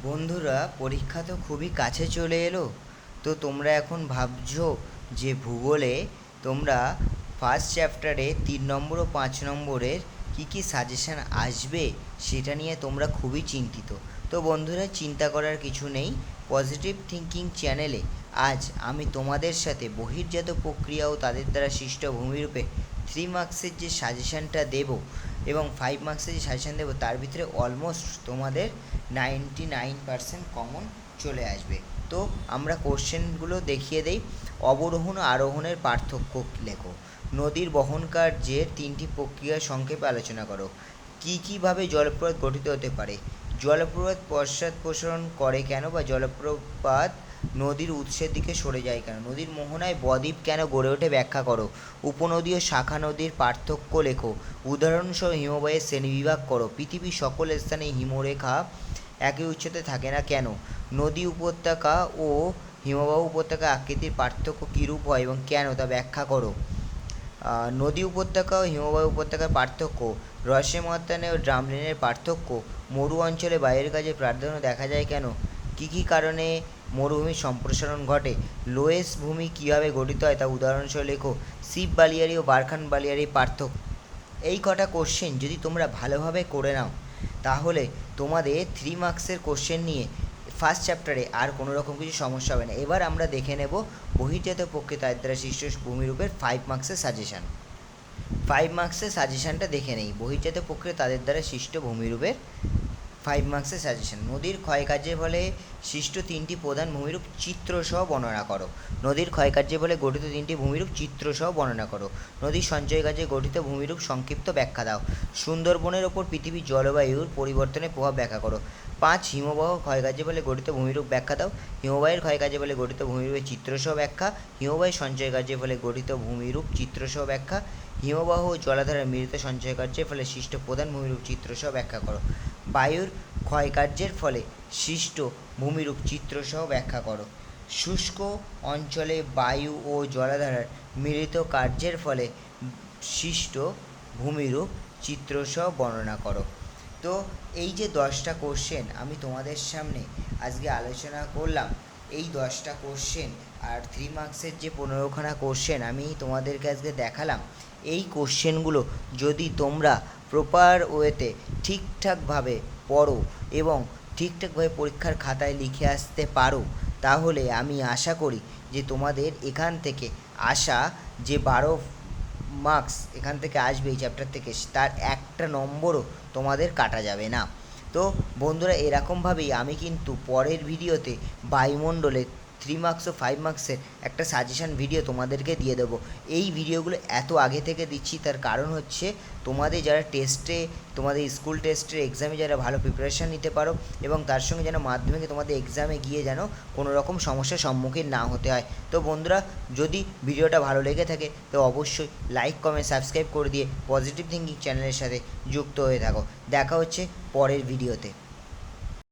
বন্ধুরা, পরীক্ষা তো খুবই কাছে চলে এলো। তো তোমরা এখন ভাবছো যে ভূগোলে তোমরা ফার্স্ট চ্যাপ্টারে 3 নম্বর ও 5 নম্বরের কি সাজেশান আসবে সেটা নিয়ে তোমরা খুবই চিন্তিত। তো বন্ধুরা, চিন্তা করার কিছু নেই। পজিটিভ থিঙ্কিং চ্যানেলে আজ আমি তোমাদের সাথে বহির্জাত প্রক্রিয়া ও তাদের দ্বারা সৃষ্ট ভূমিরূপে 3 মার্কসের যে সাজেশানটা দেব এবং 5 মার্কসের যে সাজেশান দেবো তার ভিতরে অলমোস্ট তোমাদের 99% কমন চলে আসবে। তো আমরা কোশ্চেনগুলো দেখিয়ে দেই। অবরোহণ ও আরোহণের পার্থক্য লেখো। নদীর বহন কার্যের 3টি প্রক্রিয়া সংক্ষেপে আলোচনা করো। কীভাবে জলপ্রপাত গঠিত হতে পারে? জলপ্রপাত পশ্চাৎপসরণ করে কেন, বা জলপ্রপাত নদীর উৎসের দিকে সরে যায় কেন? নদীর মোহনায় বদ্বীপ কেন গড়ে ওঠে ব্যাখ্যা করো। উপনদী ও শাখা নদীর পার্থক্য লেখো। উদাহরণসহ হিমবাহের শ্রেণীবিভাগ করো। পৃথিবীর সকল স্থানে হিমরেখা একই উচ্চতায় থাকে না কেন? নদী উপত্যকা ও হিমবাহ উপত্যকা আকৃতির পার্থক্য কীরূপ হয় এবং কেন তা ব্যাখ্যা করো। নদী উপত্যকা ও হিমবাহ উপত্যকার পার্থক্য। হ্রস্বে মধ্যাহ্নে ও ড্রামলিনের পার্থক্য। মরু অঞ্চলে বায়ুর কাজে প্রাধান্য দেখা যায় কেন? কী কারণে মরুভূমির সম্প্রসারণ ঘটে? লোয়েস ভূমি কীভাবে গঠিত হয় তা উদাহরণসহ লেখো। শিব বালিয়ারি ও বারখান বালিয়ারির পার্থক্য। এই কটা কোশ্চেন যদি তোমরা ভালোভাবে করে নাও তাহলে তোমাদের 3 মার্কসের কোশ্চেন নিয়ে ফার্স্ট চ্যাপ্টারে আর কোনো রকম কিছু সমস্যা হবে না। এবার আমরা দেখে নেব বহির্জাত প্রক্রিয়া তাদের দ্বারা সৃষ্ট ভূমিরূপের 5 মার্কসের সাজেশান। 5 মার্কসের সাজেশানটা দেখে নেই। বহির্জাত প্রক্রিয়া তাদের দ্বারা সৃষ্ট ভূমিরূপের 5 মার্কসের সাজেশন। নদীর ক্ষয়কার্যের ফলে সৃষ্ট 3টি প্রধান ভূমিরূপ চিত্রসহ বর্ণনা করো। নদীর ক্ষয়কার্যের ফলে গঠিত 3টি ভূমিরূপ চিত্রসহ বর্ণনা করো। নদীর সঞ্চয় কার্যে গঠিত ভূমিরূপ সংক্ষিপ্ত ব্যাখ্যা দাও। সুন্দরবনের ওপর পৃথিবীর জলবায়ুর পরিবর্তনের প্রভাব ব্যাখ্যা করো। 5 হিমবাহ ক্ষয়কার্যের ফলে গঠিত ভূমিরূপ ব্যাখ্যা দাও। হিমবাহের ক্ষয়কার্যের ফলে গঠিত ভূমিরূপের চিত্রসহ ব্যাখ্যা। হিমবাহের সঞ্চয় কার্যের ফলে গঠিত ভূমিরূপ চিত্রসহ ব্যাখ্যা। হিমবাহ ও জলাধারের মিলিত সঞ্চয় কার্যের ফলে সৃষ্ট প্রধান ভূমিরূপ চিত্রসহ ব্যাখ্যা করো। বায়ুর ক্ষয়কার্যের ফলে সৃষ্ট ভূমিরূপ চিত্রসহ ব্যাখ্যা করো। শুষ্ক অঞ্চলে বায়ু ও জলাধারার মিলিত কার্যের ফলে সৃষ্ট ভূমিরূপ চিত্রসহ বর্ণনা করো। তো এই যে 10টা কোশ্চেন আমি তোমাদের সামনে আজকে আলোচনা করলাম, এই 10টা কোশ্চেন আর 3 মার্কসের যে 15খানা কোশ্চেন আমি তোমাদেরকে আজকে দেখালাম, এই কোশ্চেনগুলো যদি তোমরা প্রপার ওয়েতে ঠিকঠাকভাবে পড়ো এবং ঠিকঠাকভাবে পরীক্ষার খাতায় লিখে আসতে পারো তাহলে আমি আশা করি যে তোমাদের এখান থেকে আসা যে 12 মার্কস এখান থেকে আসবে এই চ্যাপ্টার থেকে, তার একটা নম্বরও তোমাদের কাটা যাবে না। তো বন্ধুরা, এরকমভাবেই আমি কিন্তু পরের ভিডিওতে বায়ুমণ্ডলের 3 মার্কস ও 5 মার্কসের একটা সাজেশান ভিডিও তোমাদেরকে দিয়ে দেবো। এই ভিডিওগুলো এত আগে থেকে দিচ্ছি তার কারণ হচ্ছে তোমাদের যারা টেস্টে, তোমাদের স্কুল টেস্টের এক্সামে যারা ভালো প্রিপারেশান নিতে পারো এবং তার সঙ্গে যেন মাধ্যমিকে তোমাদের এক্সামে গিয়ে যেন কোনো রকম সমস্যার সম্মুখীন না হতে হয়। তো বন্ধুরা, যদি ভিডিওটা ভালো লেগে থাকে তো অবশ্যই লাইক কমেন্ট সাবস্ক্রাইব করে দিয়ে পজিটিভ থিঙ্কিং চ্যানেলের সাথে যুক্ত হয়ে থাকো। দেখা হচ্ছে পরের ভিডিওতে।